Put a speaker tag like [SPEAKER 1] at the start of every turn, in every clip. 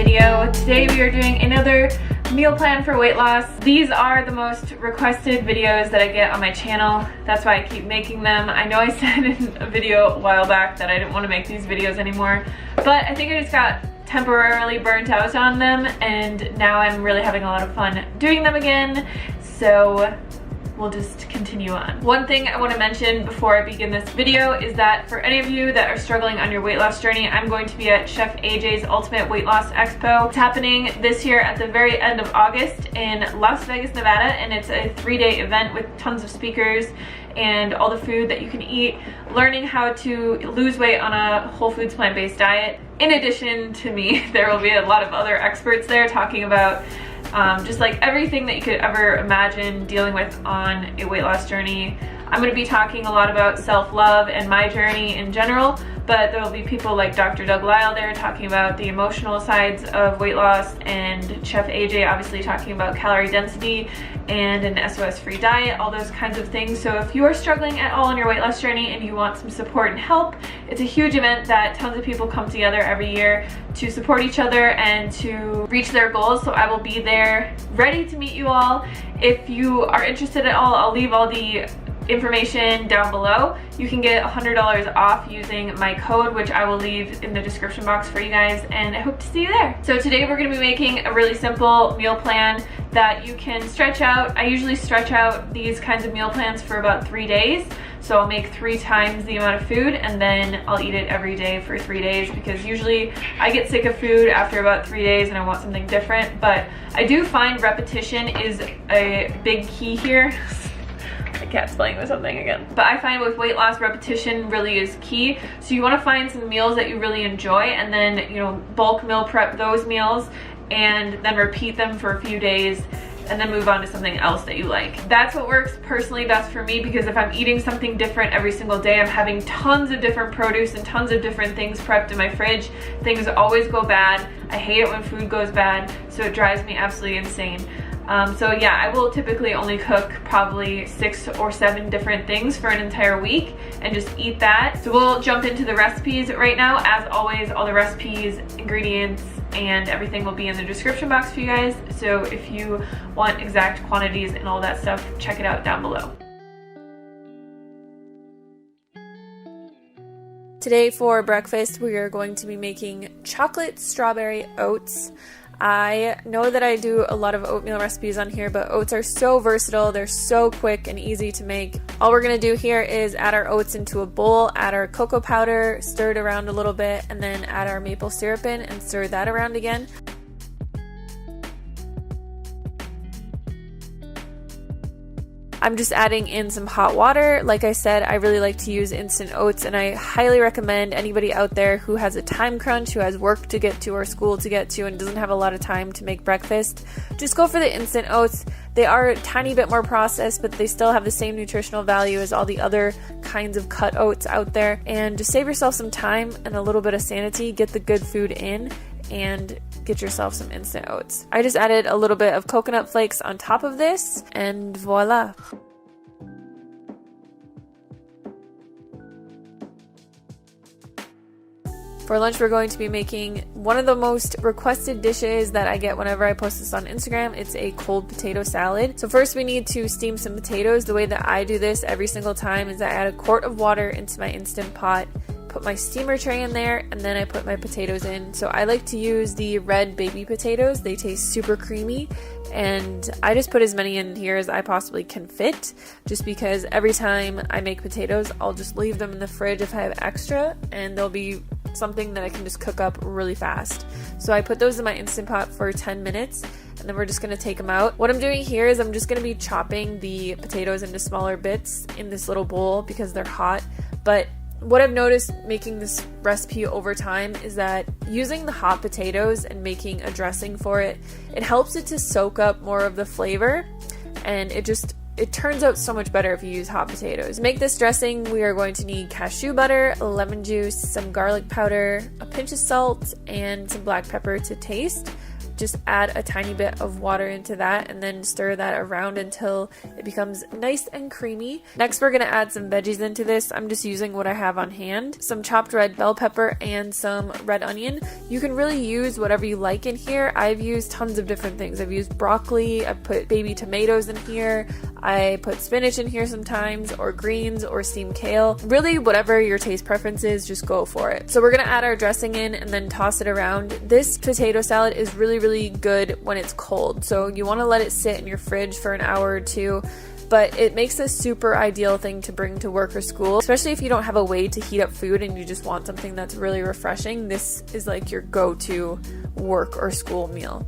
[SPEAKER 1] video. Today we are doing another meal plan for weight loss. These are the most requested videos that I get on my channel. That's why I keep making them. I know I said in a video a while back that I didn't want to make these videos anymore, but I think I just got temporarily burnt out on them, and now I'm really having a lot of fun doing them again. So we'll just continue on. One thing I want to mention before I begin this video is that for any of you that are struggling on your weight loss journey, I'm going to be at Chef AJ's Ultimate Weight Loss Expo. It's happening this year at the very end of August in Las Vegas, Nevada, and it's a 3-day event with tons of speakers and all the food that you can eat, learning how to lose weight on a whole foods plant-based diet. In addition to me, there will be a lot of other experts there talking about just like everything that you could ever imagine dealing with on a weight loss journey. I'm going to be talking a lot about self-love and my journey in general, but there will be people like Dr. Doug Lisle there talking about the emotional sides of weight loss, and Chef AJ obviously talking about calorie density and an SOS-free diet, all those kinds of things. So if you are struggling at all on your weight loss journey and you want some support and help, it's a huge event that tons of people come together every year to support each other and to reach their goals. So I will be there ready to meet you all. If you are interested at all, I'll leave all the information down below. You can get $100 off using my code, which I will leave in the description box for you guys, and I hope to see you there. So today we're going to be making a really simple meal plan that you can stretch out. I usually stretch out these kinds of meal plans for about 3 days. So I'll make 3 times the amount of food, and then I'll eat it every day for 3 days, because usually I get sick of food after about 3 days and I want something different. But I do find repetition is a big key here. My cat's playing with something again. But I find with weight loss, repetition really is key. So you want to find some meals that you really enjoy, and then, you know, bulk meal prep those meals and then repeat them for a few days and then move on to something else that you like. That's what works personally best for me, because if I'm eating something different every single day, I'm having tons of different produce and tons of different things prepped in my fridge. Things always go bad. I hate it when food goes bad, so it drives me absolutely insane. So yeah, I will typically only cook probably 6 or 7 different things for an entire week and just eat that. So we'll jump into the recipes right now. As always, all the recipes, ingredients, and everything will be in the description box for you guys. So if you want exact quantities and all that stuff, check it out down below. Today for breakfast, we are going to be making chocolate strawberry oats. I know that I do a lot of oatmeal recipes on here, but oats are so versatile. They're so quick and easy to make. All we're going to do here is add our oats into a bowl, add our cocoa powder, stir it around a little bit, and then add our maple syrup in and stir that around again. I'm just adding in some hot water. Like I said, I really like to use instant oats, and I highly recommend anybody out there who has a time crunch, who has work to get to or school to get to and doesn't have a lot of time to make breakfast, just go for the instant oats. They are a tiny bit more processed, but they still have the same nutritional value as all the other kinds of cut oats out there. And just save yourself some time and a little bit of sanity. Get the good food in and get yourself some instant oats. I just added a little bit of coconut flakes on top of this, and voila. For lunch, we're going to be making one of the most requested dishes that I get whenever I post this on Instagram. It's a cold potato salad. So first we need to steam some potatoes. The way that I do this every single time is I add a quart of water into my Instant Pot, put my steamer tray in there, and then I put my potatoes in. So I like to use the red baby potatoes. They taste super creamy, and I just put as many in here as I possibly can fit, just because every time I make potatoes, I'll just leave them in the fridge if I have extra, and they'll be something that I can just cook up really fast. So I put those in my Instant Pot for 10 minutes, and then we're just going to take them out. What I'm doing here is I'm just going to be chopping the potatoes into smaller bits in this little bowl because they're hot. But what I've noticed making this recipe over time is that using the hot potatoes and making a dressing for it, it helps it to soak up more of the flavor, and it turns out so much better if you use hot potatoes. To make this dressing, we are going to need cashew butter, lemon juice, some garlic powder, a pinch of salt, and some black pepper to taste. just add a tiny bit of water into that and then stir that around until it becomes nice and creamy. Next, we're gonna add some veggies into this. I'm just using what I have on hand. Some chopped red bell pepper and some red onion. You can really use whatever you like in here. I've used tons of different things. I've used broccoli, I've put baby tomatoes in here, I put spinach in here sometimes, or greens, or steamed kale. Really, whatever your taste preference is, just go for it. So we're gonna add our dressing in and then toss it around. This potato salad is really good when it's cold. So you wanna let it sit in your fridge for an hour or two, but it makes a super ideal thing to bring to work or school, especially if you don't have a way to heat up food and you just want something that's really refreshing. This is like your go-to work or school meal.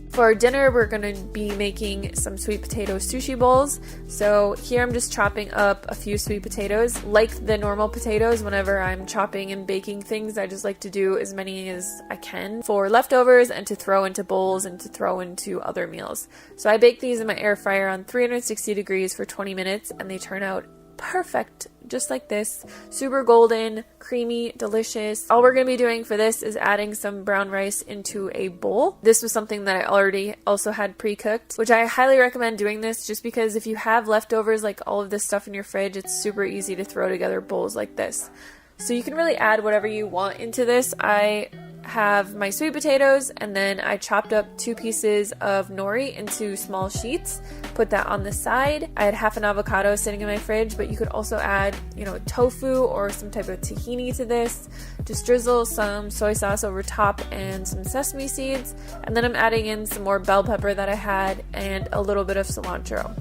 [SPEAKER 1] For dinner, we're gonna be making some sweet potato sushi bowls. So here I'm just chopping up a few sweet potatoes. Like the normal potatoes, whenever I'm chopping and baking things, I just like to do as many as I can for leftovers and to throw into bowls and to throw into other meals. So I bake these in my air fryer on 360 degrees for 20 minutes and they turn out perfect, just like this. Super golden, creamy, delicious. All we're going to be doing for this is adding some brown rice into a bowl. This was something that I already also had pre-cooked, which I highly recommend doing this just because if you have leftovers like all of this stuff in your fridge, it's super easy to throw together bowls like this. So you can really add whatever you want into this. I have my sweet potatoes and then I chopped up 2 pieces of nori into small sheets, put that on the side. I had half an avocado sitting in my fridge, but you could also add, tofu or some type of tahini to this. Just drizzle some soy sauce over top and some sesame seeds, and then I'm adding in some more bell pepper that I had and a little bit of cilantro.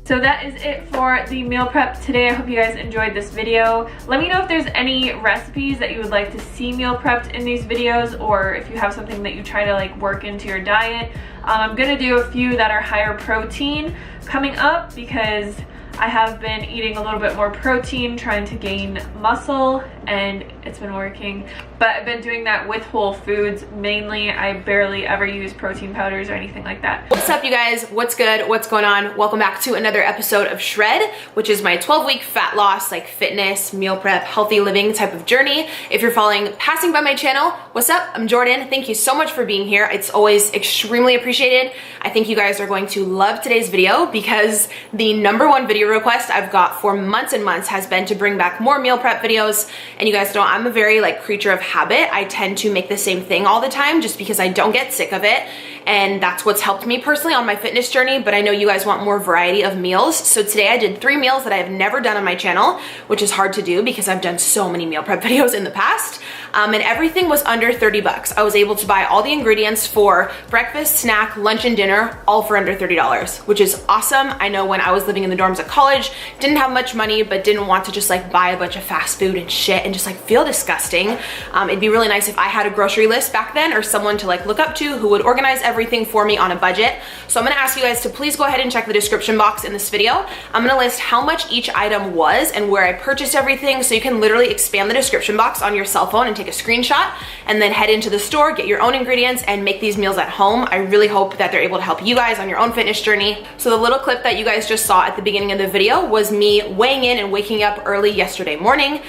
[SPEAKER 1] So that is it for the meal prep today. I hope you guys enjoyed this video. Let me know if there's any recipes that you would like to see meal prepped in these videos, or if you have something that you try to work into your diet. I'm gonna do a few that are higher protein coming up because I have been eating a little bit more protein, trying to gain muscle, and it's been working. But I've been doing that with whole foods mainly. I barely ever use protein powders or anything like that.
[SPEAKER 2] What's up, you guys? What's good? What's going on? Welcome back to another episode of Shred, which is my 12-week fat loss, fitness, meal prep, healthy living type of journey. If you're passing by my channel, what's up? I'm Jordan. Thank you so much for being here. It's always extremely appreciated. I think you guys are going to love today's video because the #1 video request I've got for months and months has been to bring back more meal prep videos. And you guys know I'm a very creature of habit. I tend to make the same thing all the time just because I don't get sick of it. And that's what's helped me personally on my fitness journey, but I know you guys want more variety of meals. So today I did 3 meals that I have never done on my channel, which is hard to do because I've done so many meal prep videos in the past. And everything was under 30 bucks. I was able to buy all the ingredients for breakfast, snack, lunch, and dinner, all for under $30, which is awesome. I know when I was living in the dorms at college, didn't have much money, but didn't want to just buy a bunch of fast food and shit and just feel disgusting. It'd be really nice if I had a grocery list back then or someone to look up to who would organize everything for me on a budget. So I'm gonna ask you guys to please go ahead and check the description box in this video. I'm gonna list how much each item was and where I purchased everything, so you can literally expand the description box on your cell phone and take a screenshot and then head into the store, get your own ingredients, and make these meals at home. I really hope that they're able to help you guys on your own fitness journey. So the little clip that you guys just saw at the beginning of the video was me weighing in and waking up early yesterday morning.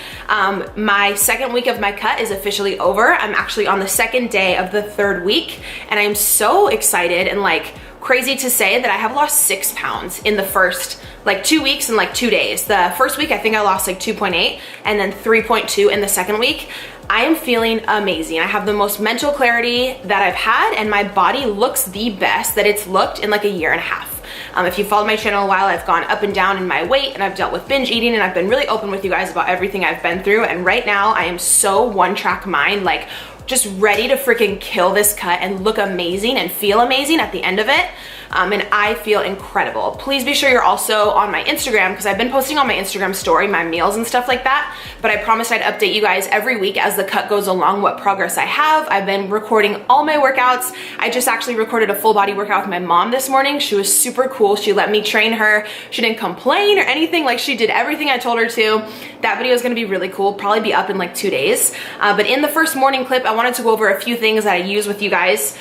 [SPEAKER 2] My second week of my cut is officially over. I'm actually on the second day of the 3rd week, and I'm so excited and crazy to say that I have lost 6 pounds in the first 2 weeks and 2 days. The first week I think I lost 2.8 and then 3.2 in the second week. I am feeling amazing. I have the most mental clarity that I've had, and my body looks the best that it's looked in a year and a half. If you followed my channel a while, I've gone up and down in my weight, and I've dealt with binge eating, and I've been really open with you guys about everything I've been through. And right now I am so one-track mind, just ready to freaking kill this cut and look amazing and feel amazing at the end of it. And I feel incredible. Please be sure you're also on my Instagram, because I've been posting on my Instagram story my meals and stuff like that, but I promised I'd update you guys every week as the cut goes along what progress I have. I've been recording all my workouts. I just actually recorded a full body workout with my mom this morning. She was super cool. She let me train her. She didn't complain or anything. She did everything I told her to. That video is gonna be really cool, probably be up in 2 days. But in the first morning clip, I wanted to go over a few things that I use with you guys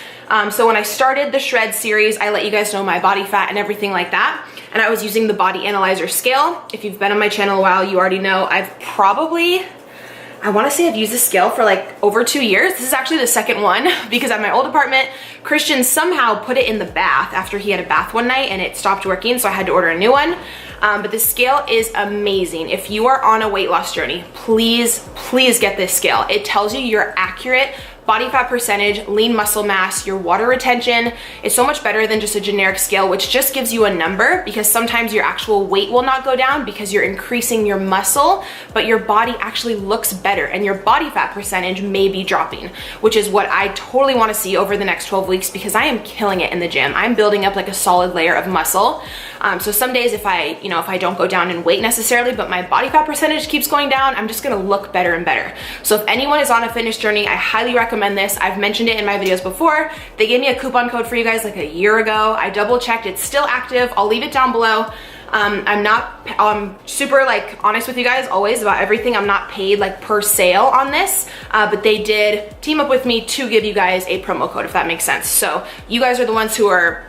[SPEAKER 2] So when I started the shred series, I let you guys know my body fat and everything like that. And I was using the body analyzer scale. If you've been on my channel a while, you already know I've probably, I want to say I've used this scale for like over 2 years. This is actually the second one because at my old apartment, Christian somehow put it in the bath after he had a bath one night and it stopped working, so I had to order a new one. But the scale is amazing. If you are on a weight loss journey, please get this scale. It tells you your accurate body fat percentage, lean muscle mass, your water retention. It's so much better than just a generic scale, which just gives you a number, because sometimes your actual weight will not go down because you're increasing your muscle, but your body actually looks better and your body fat percentage may be dropping, which is what I totally want to see over the next 12 weeks because I am killing it in the gym. I'm building up like a solid layer of muscle. So some days if I don't go down in weight necessarily, but my body fat percentage keeps going down, I'm just gonna look better and better. So if anyone is on a fitness journey, I highly recommend this. I've mentioned it in my videos before. They gave me a coupon code for you guys like a year ago. I double checked, it's still active. I'll leave it down below. I'm not super like honest with you guys always about everything. I'm not paid like per sale on this, but they did team up with me to give you guys a promo code, if that makes sense. So you guys are the ones who are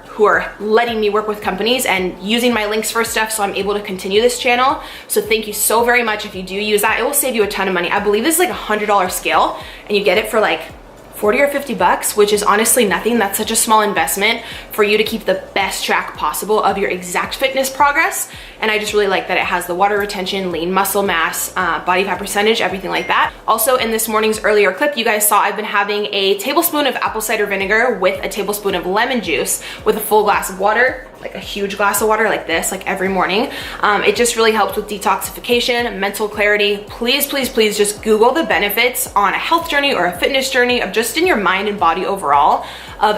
[SPEAKER 2] letting me work with companies and using my links for stuff, so I'm able to continue this channel. So thank you so very much. If you do use that, it will save you a ton of money. I believe this is like $100 scale and you get it for like 40 or 50 bucks, which is honestly nothing. That's such a small investment for you to keep the best track possible of your exact fitness progress. And I just really like that it has the water retention, lean muscle mass, body fat percentage, everything like that. Also in this morning's earlier clip, you guys saw I've been having a tablespoon of apple cider vinegar with a tablespoon of lemon juice with a full glass of water, like a huge glass of water like this, like every morning. It just really helps with detoxification, mental clarity. Please just Google the benefits on a health journey or a fitness journey of just in your mind and body overall of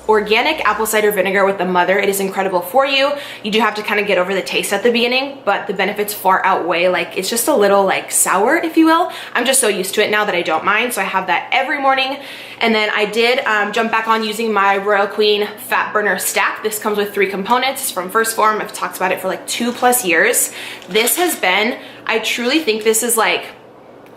[SPEAKER 2] organic apple cider vinegar with the mother. It is incredible for you. You do have to kind of get over the taste at the beginning, but the benefits far outweigh. Like, it's just a little like sour, if you will. I'm just so used to it now that I don't mind. So I have that every morning. And then I did jump back on using my Royal Queen Fat Burner Stack. This comes with 3 components from First Form. I've talked about it for like 2+ years. This has been, I truly think this is like,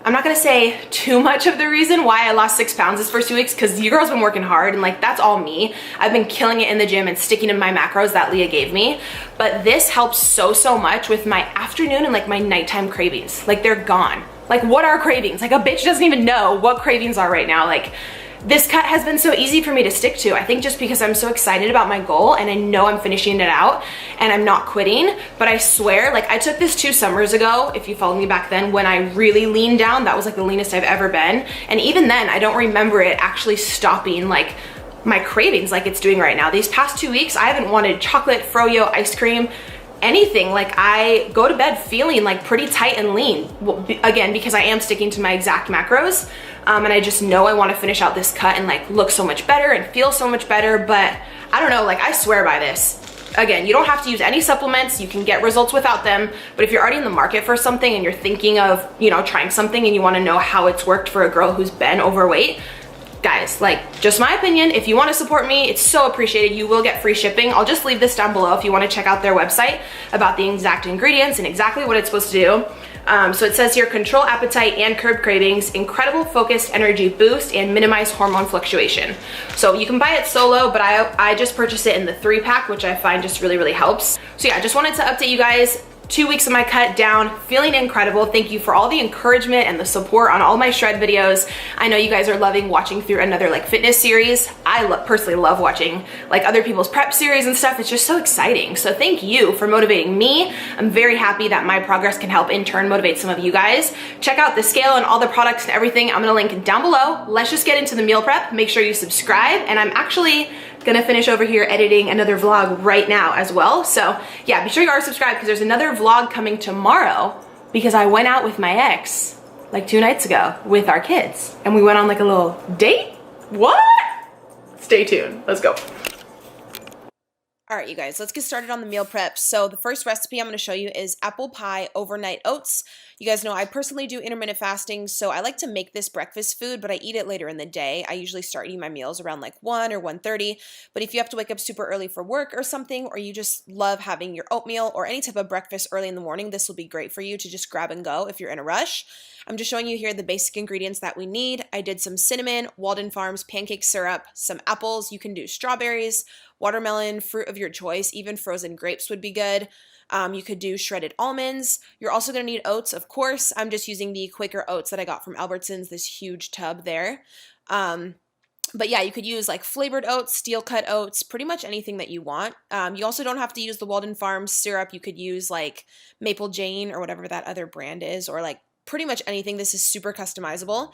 [SPEAKER 2] I'm not gonna say too much of the reason why I lost 6 pounds this first 2 weeks, because you girls been working hard and like that's all me. I've been killing it in the gym and sticking to my macros that Leah gave me. But this helps so much with my afternoon and like my nighttime cravings. Like, they're gone. Like, what are cravings? Like, a bitch doesn't even know what cravings are right now. Like, this cut has been so easy for me to stick to. I think just because I'm so excited about my goal and I know I'm finishing it out and I'm not quitting. But I swear, like, I took this 2 summers ago, if you followed me back then, when I really leaned down. That was like the leanest I've ever been. And even then, I don't remember it actually stopping like my cravings like it's doing right now. These past 2 weeks, I haven't wanted chocolate, froyo, ice cream, anything. Like, I go to bed feeling like pretty tight and lean. Well, again, because I am sticking to my exact macros. And I just know I want to finish out this cut and like look so much better and feel so much better. But I don't know, like, I swear by this. Again, you don't have to use any supplements. You can get results without them. But if you're already in the market for something and you're thinking of, you know, trying something and you want to know how it's worked for a girl who's been overweight, guys, like, just my opinion, if you want to support me, it's so appreciated. You will get free shipping. I'll just leave this down below if you want to check out their website about the exact ingredients and exactly what it's supposed to do. So it says here, control appetite and curb cravings, incredible focused energy boost, and minimize hormone fluctuation. So you can buy it solo, but I just purchased it in the 3-pack, which I find just really helps. So yeah, I just wanted to update you guys. 2 weeks of my cut down, feeling incredible. Thank you for all the encouragement and the support on all my shred videos. I know you guys are loving watching through another like fitness series. I personally love watching like other people's prep series and stuff. It's just so exciting. So thank you for motivating me. I'm very happy that my progress can help in turn motivate some of you guys. Check out the scale and all the products and everything. I'm gonna link down below. Let's just get into the meal prep. Make sure you subscribe, and I'm actually gonna finish over here editing another vlog right now as well. So yeah, be sure you are subscribed, because there's another vlog coming tomorrow, because I went out with my ex like 2 nights ago with our kids and we went on like a little date. What? Stay tuned. Let's go. All right, you guys, let's get started on the meal prep. So the first recipe I'm going to show you is apple pie overnight oats. You guys know I personally do intermittent fasting, so I like to make this breakfast food, but I eat it later in the day. I usually start eating my meals around like 1 or 1:30, but if you have to wake up super early for work or something, or you just love having your oatmeal or any type of breakfast early in the morning, this will be great for you to just grab and go if you're in a rush. I'm just showing you here the basic ingredients that we need. I did some cinnamon, Walden Farms pancake syrup, some apples. You can do strawberries, watermelon, fruit of your choice, even frozen grapes would be good. You could do shredded almonds. You're also going to need oats, of course. I'm just using the Quaker oats that I got from Albertsons, this huge tub there. But yeah, you could use like flavored oats, steel cut oats, pretty much anything that you want. You also don't have to use the Walden Farms syrup. You could use like Maple Jane or whatever that other brand is, or like pretty much anything. This is super customizable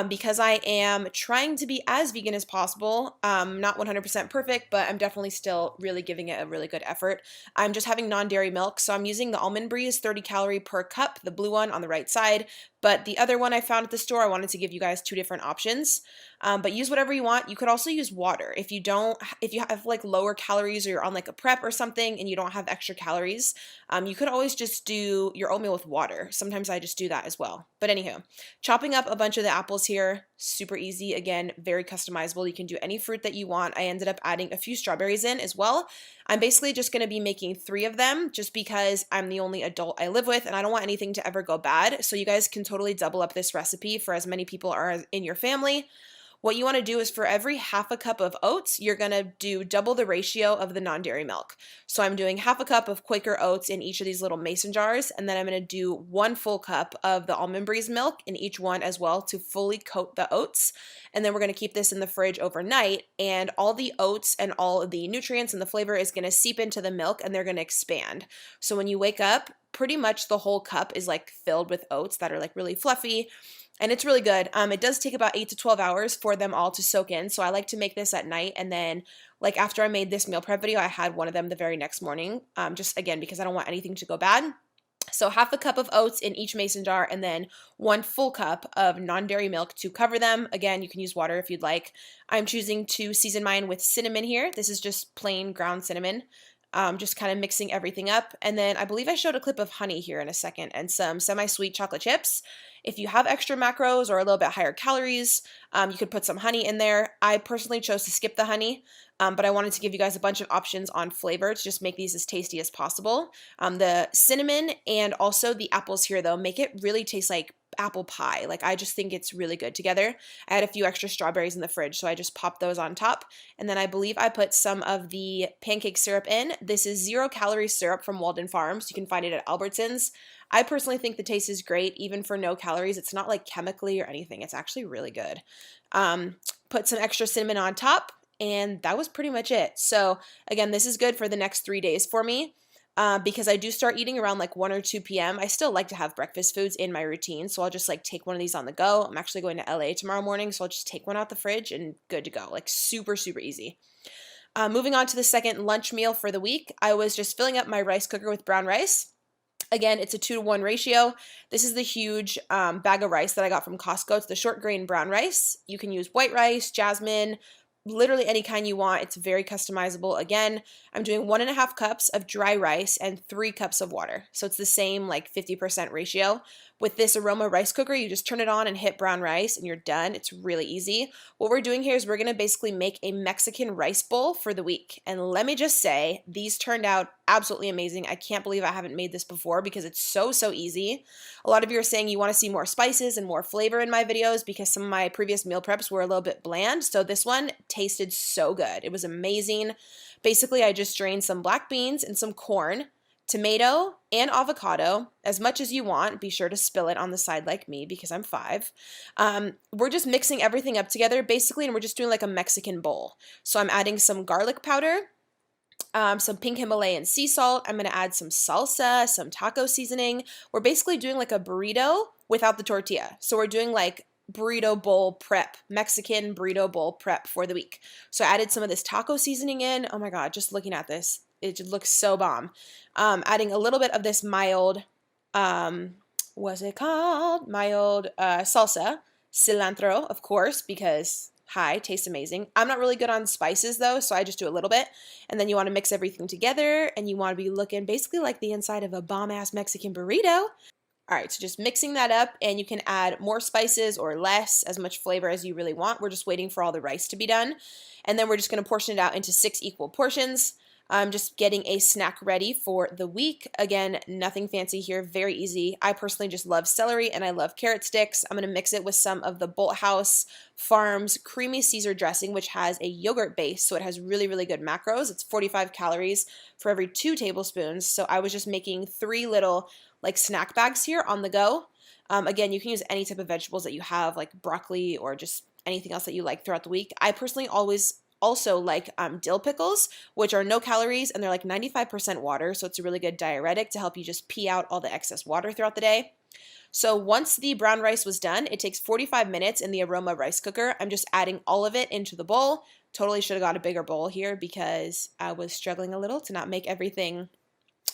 [SPEAKER 2] because I am trying to be as vegan as possible. Not 100% perfect, but I'm definitely still really giving it a really good effort. I'm just having non-dairy milk, so I'm using the Almond Breeze 30 calorie per cup, the blue one on the right side. But the other one I found at the store, I wanted to give you guys 2 different options. But use whatever you want. You could also use water. If you have like lower calories or you're on like a prep or something and you don't have extra calories, you could always just do your oatmeal with water. Sometimes I just do that as well. But anywho, chopping up a bunch of the apples here, super easy. Again, very customizable. You can do any fruit that you want. I ended up adding a few strawberries in as well. I'm basically just going to be making 3 of them just because I'm the only adult I live with and I don't want anything to ever go bad. So you guys can totally double up this recipe for as many people are in your family. What you want to do is for every half a cup of oats, you're going to do double the ratio of the non-dairy milk. So I'm doing half a cup of Quaker oats in each of these little mason jars, and then I'm going to do 1 full cup of the Almond Breeze milk in each one as well to fully coat the oats. And then we're going to keep this in the fridge overnight, and all the oats and all of the nutrients and the flavor is going to seep into the milk and they're going to expand. So when you wake up, pretty much the whole cup is like filled with oats that are like really fluffy. And it's really good. It does take about 8 to 12 hours for them all to soak in. So I like to make this at night. And then like after I made this meal prep video, I had one of them the very next morning. Just again, because I don't want anything to go bad. So half a cup of oats in each mason jar and then 1 full cup of non-dairy milk to cover them. Again, you can use water if you'd like. I'm choosing to season mine with cinnamon here. This is just plain ground cinnamon. Just kind of mixing everything up. And then I believe I showed a clip of honey here in a second and some semi-sweet chocolate chips. If you have extra macros or a little bit higher calories, you could put some honey in there. I personally chose to skip the honey, but I wanted to give you guys a bunch of options on flavor to just make these as tasty as possible. The cinnamon and also the apples here though, make it really taste like apple pie. Like I just think it's really good together. I had a few extra strawberries in the fridge, so I just popped those on top. And then I believe I put some of the pancake syrup in. This is 0 calorie syrup from Walden Farms. You can find it at Albertsons. I personally think the taste is great, even for no calories. It's not like chemically or anything. It's actually really good. Put some extra cinnamon on top, and that was pretty much it. So again, this is good for the next 3 days for me. Because I do start eating around like 1 or 2 p.m. I still like to have breakfast foods in my routine, so I'll just like take one of these on the go. I'm actually going to LA tomorrow morning, so I'll just take one out the fridge and good to go. Like super, super easy. Moving on to the second lunch meal for the week, I was just filling up my rice cooker with brown rice. Again, it's a 2-to-1 ratio. This is the huge bag of rice that I got from Costco. It's the short grain brown rice. You can use white rice, jasmine, literally any kind you want. It's very customizable. Again, I'm doing 1.5 cups of dry rice and 3 cups of water. So it's the same like 50% ratio. With this aroma rice cooker, you just turn it on and hit brown rice and you're done. It's really easy. What we're doing here is we're going to basically make a Mexican rice bowl for the week. And let me just say, these turned out absolutely amazing. I can't believe I haven't made this before because it's so, so easy. A lot of you are saying you want to see more spices and more flavor in my videos because some of my previous meal preps were a little bit bland. So this one tasted so good. It was amazing. Basically, I just drained some black beans and some corn, tomato, and avocado, as much as you want. Be sure to spill it on the side like me because I'm 5. We're just mixing everything up together basically, and we're just doing like a Mexican bowl. So I'm adding some garlic powder, some pink Himalayan sea salt. I'm going to add some salsa, some taco seasoning. We're basically doing like a burrito without the tortilla. So we're doing like burrito bowl prep, Mexican burrito bowl prep for the week. So I added some of this taco seasoning in. Oh my God, just looking at this, it just looks so bomb. Adding a little bit of this mild, what's it called? Mild salsa, cilantro, of course, because tastes amazing. I'm not really good on spices though, so I just do a little bit. And then you want to mix everything together and you want to be looking basically like the inside of a bomb-ass Mexican burrito. All right, so just mixing that up, and you can add more spices or less, as much flavor as you really want. We're just waiting for all the rice to be done. And then we're just gonna portion it out into 6 equal portions. I'm just getting a snack ready for the week. Again, nothing fancy here, very easy. I personally just love celery and I love carrot sticks. I'm gonna mix it with some of the Bolthouse Farms Creamy Caesar dressing, which has a yogurt base, so it has really, really good macros. It's 45 calories for every 2 tablespoons. So I was just making 3 little like snack bags here on the go. Again, you can use any type of vegetables that you have, like broccoli or just anything else that you like throughout the week. I personally always also like dill pickles, which are no calories and they're like 95% water, so it's a really good diuretic to help you just pee out all the excess water throughout the day. So once the brown rice was done, it takes 45 minutes in the aroma rice cooker. I'm just adding all of it into the bowl. Totally should have got a bigger bowl here because I was struggling a little to not make everything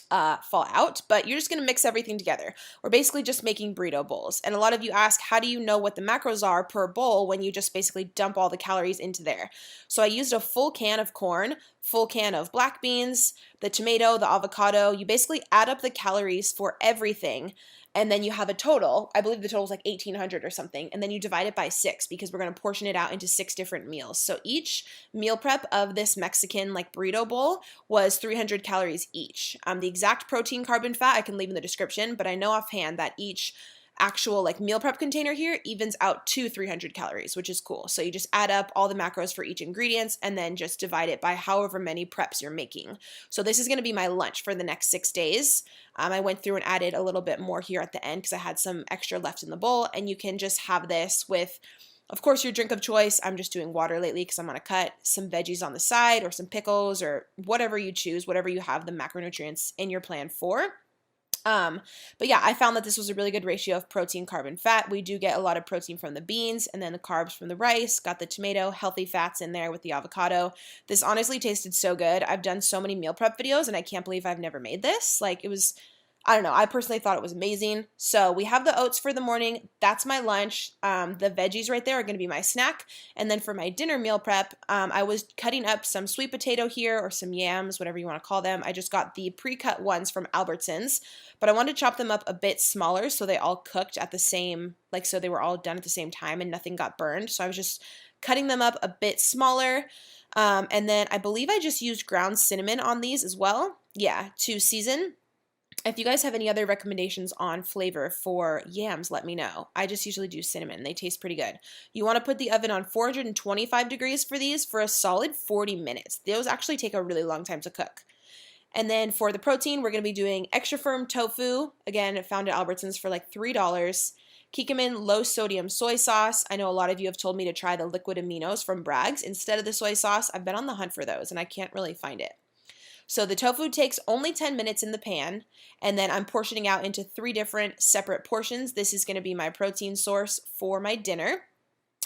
[SPEAKER 2] fall out, but you're just going to mix everything together. We're basically just making burrito bowls. And a lot of you ask, how do you know what the macros are per bowl when you just basically dump all the calories into there? So I used a full can of corn, full can of black beans, the tomato, the avocado. You basically add up the calories for everything, and then you have a total. I believe the total is like 1,800 or something, and then you divide it by 6 because we're going to portion it out into 6 different meals. So each meal prep of this Mexican like burrito bowl was 300 calories each. The exact protein, carb, and fat I can leave in the description, but I know offhand that each actual like meal prep container here evens out to 300 calories, which is cool. So you just add up all the macros for each ingredients and then just divide it by however many preps you're making. So this is going to be my lunch for the next 6 days. I went through and added a little bit more here at the end because I had some extra left in the bowl, and you can just have this with, of course, your drink of choice. I'm just doing water lately because I'm going to cut some veggies on the side or some pickles or whatever you choose, whatever you have the macronutrients in your plan for. But yeah, I found that this was a really good ratio of protein, carb, and fat. We do get a lot of protein from the beans and then the carbs from the rice, got the tomato, healthy fats in there with the avocado. This honestly tasted so good. I've done so many meal prep videos and I can't believe I've never made this. Like, it was, I don't know, I personally thought it was amazing. So we have the oats for the morning. That's my lunch. The veggies right there are going to be my snack. And then for my dinner meal prep, I was cutting up some sweet potato here, or some yams, whatever you want to call them. I just got the pre-cut ones from Albertsons, but I wanted to chop them up a bit smaller so they all cooked at the same, like, so they were all done at the same time and nothing got burned. So I was just cutting them up a bit smaller. And then I believe I just used ground cinnamon on these as well. Yeah, to season. If you guys have any other recommendations on flavor for yams, let me know. I just usually do cinnamon. They taste pretty good. You want to put the oven on 425 degrees for these for a solid 40 minutes. Those actually take a really long time to cook. And then for the protein, we're going to be doing extra firm tofu. Again, found at Albertsons for like $3. Kikkoman low sodium soy sauce. I know a lot of you have told me to try the liquid aminos from Bragg's instead of the soy sauce. I've been on the hunt for those and I can't really find it. So the tofu takes only 10 minutes in the pan, and then I'm portioning out into 3 different separate portions. This is going to be my protein source for my dinner.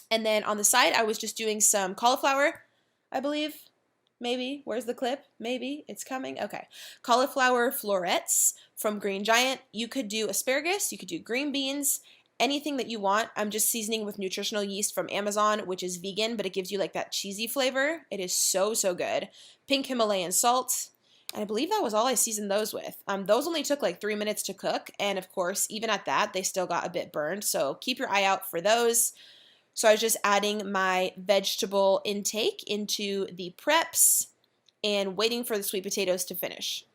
[SPEAKER 2] And then on the side, I was just doing some cauliflower, I believe. Maybe. Where's the clip? Maybe. It's coming. Okay. Cauliflower florets from Green Giant. You could do asparagus. You could do green beans. Anything that you want. I'm just seasoning with nutritional yeast from Amazon, which is vegan, but it gives you like that cheesy flavor. It is so, so good. Pink Himalayan salt. And I believe that was all I seasoned those with. Those only took like 3 minutes to cook. And of course, even at that, they still got a bit burned. So keep your eye out for those. So I was just adding my vegetable intake into the preps and waiting for the sweet potatoes to finish.